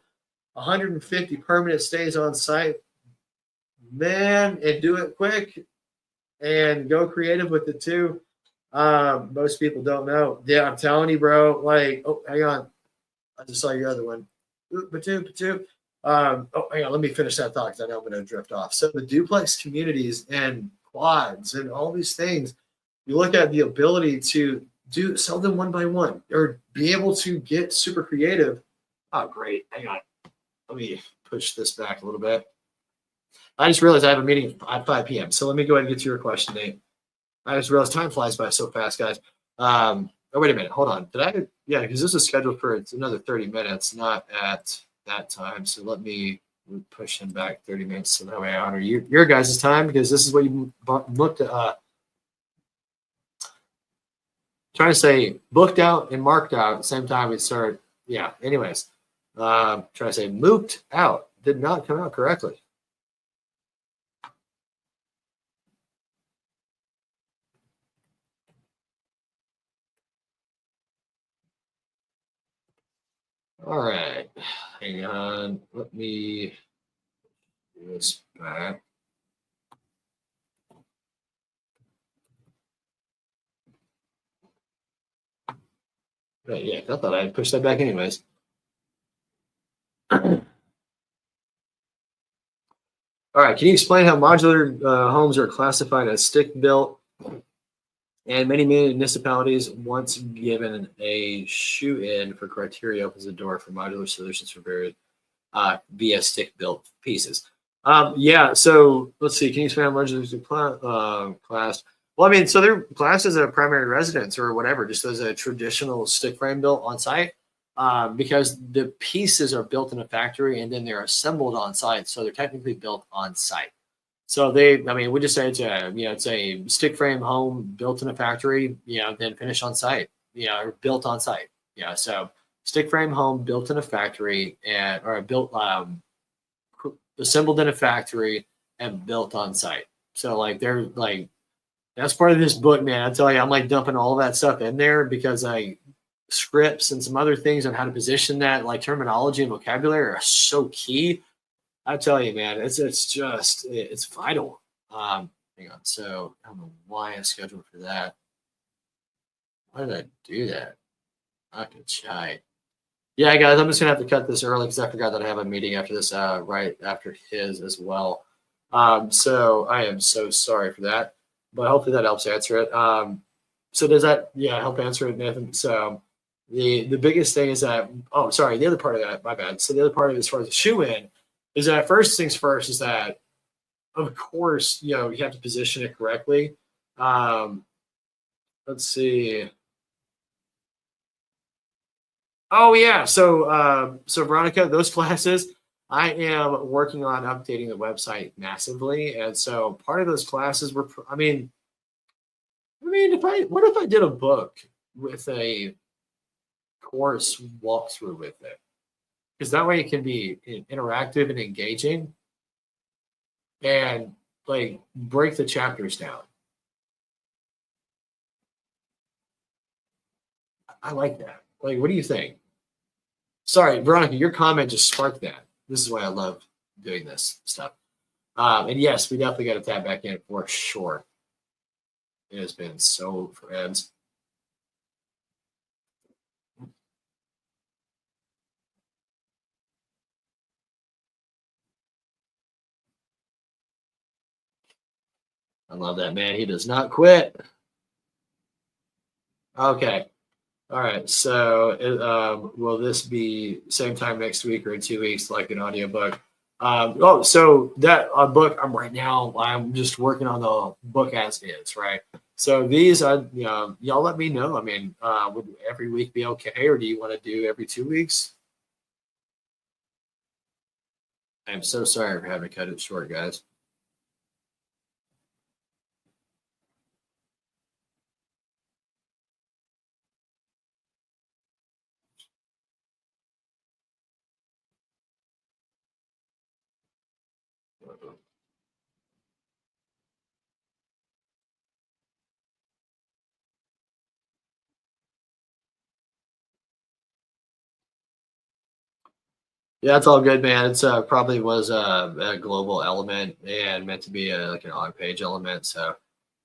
150 permanent stays on site, man, and do it quick and go creative with it too. Most people don't know. Yeah, I'm telling you, bro. Like, oh, hang on. I just saw your other one. Hang on. Let me finish that thought because I know I'm going to drift off. So the duplex communities and quads and all these things, you look at the ability to sell them one by one or be able to get super creative. Oh, great. Hang on. Let me push this back a little bit. I just realized I have a meeting at 5 p.m. So let me go ahead and get to your question, Nate. I just realized time flies by so fast, guys. Oh, wait a minute. Hold on. Yeah, because this is scheduled for another 30 minutes, not at that time. So let me push him back 30 minutes so that way I honor your guys' time because this is what you looked at. Trying to say booked out and marked out at the same time we start. Yeah, anyways. Trying to say mooked out. Did not come out correctly. All right, hang on. Let me do this back. Yeah, I thought I'd push that back anyways. All right, can you explain how modular homes are classified as stick-built? And many municipalities, once given a shoe-in for criteria, opens the door for modular solutions for various via stick-built pieces. Yeah, so let's see. Can you explain how modular class? Well, I mean, so they're classed as a primary residence or whatever, just as a traditional stick frame built on site, because the pieces are built in a factory and then they're assembled on site, so they're technically built on site. So we just say it's a stick frame home built in a factory, then finished on site, or built on site. So stick frame home built in a factory or built assembled in a factory and built on site. So like they're like that's part of this book, man. I tell you, I'm like dumping all of that stuff in there because scripts and some other things on how to position that, like terminology and vocabulary are so key. I tell you, man, it's vital. Hang on. So I don't know why I scheduled for that. Why did I do that? I could try. Yeah, guys, I'm just gonna have to cut this early because I forgot that I have a meeting after this, right after his as well. So I am so sorry for that, but hopefully that helps answer it. So does that, help answer it, Nathan? So the biggest thing is that, oh, sorry, the other part of that, my bad. So the other part of it, as far as the shoe in, is that first things first is that, of course, you have to position it correctly. Let's see. Oh yeah, so Veronica, those classes, I am working on updating the website massively, and so part of those classes were, what if I did a book with a course walkthrough with it? Because that way it can be interactive and engaging, and like break the chapters down. I like that. Like, what do you think? Sorry, Veronica, your comment just sparked that. This is why I love doing this stuff. And yes, we definitely got to tap back in for sure. It has been so friends. I love that man. He does not quit. Okay. All right. So will this be same time next week or in 2 weeks, like an audiobook? So that book I'm just working on the book as is, right? So these, y'all let me know. I mean, would every week be okay, or do you want to do every 2 weeks? I'm so sorry for having to cut it short, guys. Yeah, it's all good, man. It's probably was a global element and meant to be like an on page element. So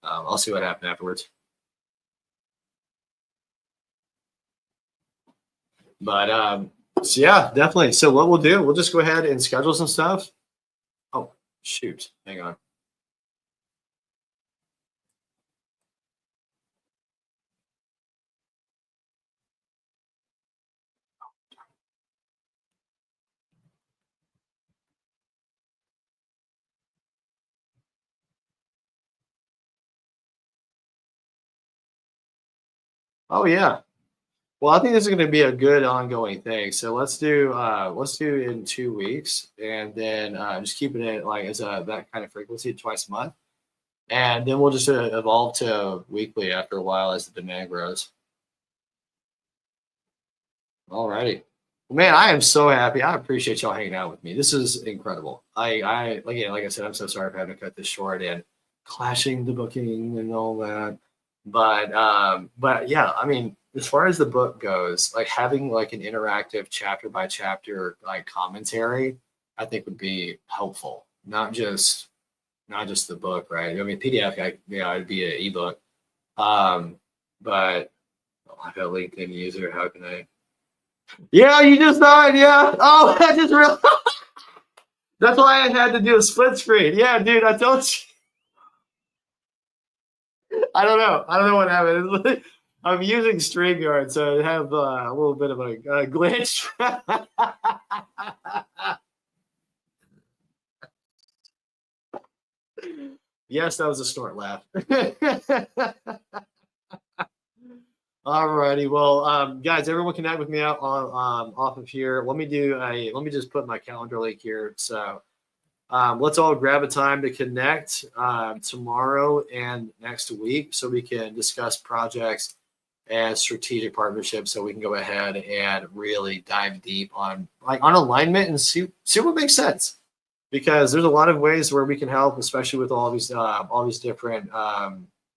I'll see what happened afterwards. But so yeah, definitely. So what we'll do, we'll just go ahead and schedule some stuff. Oh, shoot. Hang on. Oh yeah. Well, I think this is going to be a good ongoing thing. So let's do it in 2 weeks, and then just keeping it like as that kind of frequency twice a month, and then we'll just evolve to weekly after a while as the demand grows. Alrighty. Well, man, I am so happy. I appreciate y'all hanging out with me. This is incredible. Like I said, I'm so sorry for having to cut this short and clashing the booking and all that. But yeah, I mean, as far as the book goes, like having like an interactive chapter by chapter like commentary, I think would be helpful. Not just the book, right? I mean, PDF, it'd be an ebook. But I've got LinkedIn user. How can I? Yeah, you just died. Yeah. Oh, I just realized. That's why I had to do a split screen. Yeah, dude, I told you. I don't know. I don't know what happened. I'm using StreamYard, so I have a little bit of a glitch. Yes, that was a snort laugh. All righty. Well, guys, everyone connect with me out on off of here. Let me just put my calendar link here. So let's all grab a time to connect tomorrow and next week so we can discuss projects and strategic partnerships so we can go ahead and really dive deep on alignment and see what makes sense. Because there's a lot of ways where we can help, especially with all these different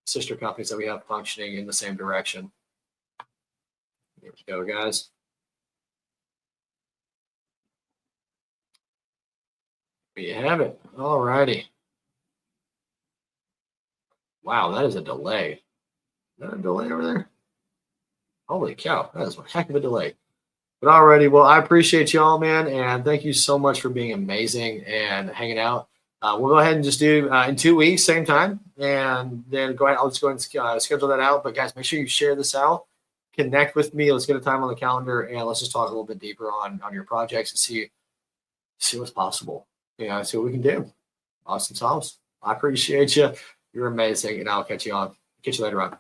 sister companies that we have functioning in the same direction. Here we go, guys. There you have it. All righty. Wow, that is a delay. Is that a delay over there? Holy cow, that is a heck of a delay. But alrighty, well, I appreciate y'all, man, and thank you so much for being amazing and hanging out. We'll go ahead and just do in 2 weeks, same time, and then go ahead. I'll just go ahead and schedule that out. But guys, make sure you share this out. Connect with me. Let's get a time on the calendar, and let's just talk a little bit deeper on your projects and see what's possible. See what we can do. Awesome sauce. I appreciate you. You're amazing, and I'll catch you later on.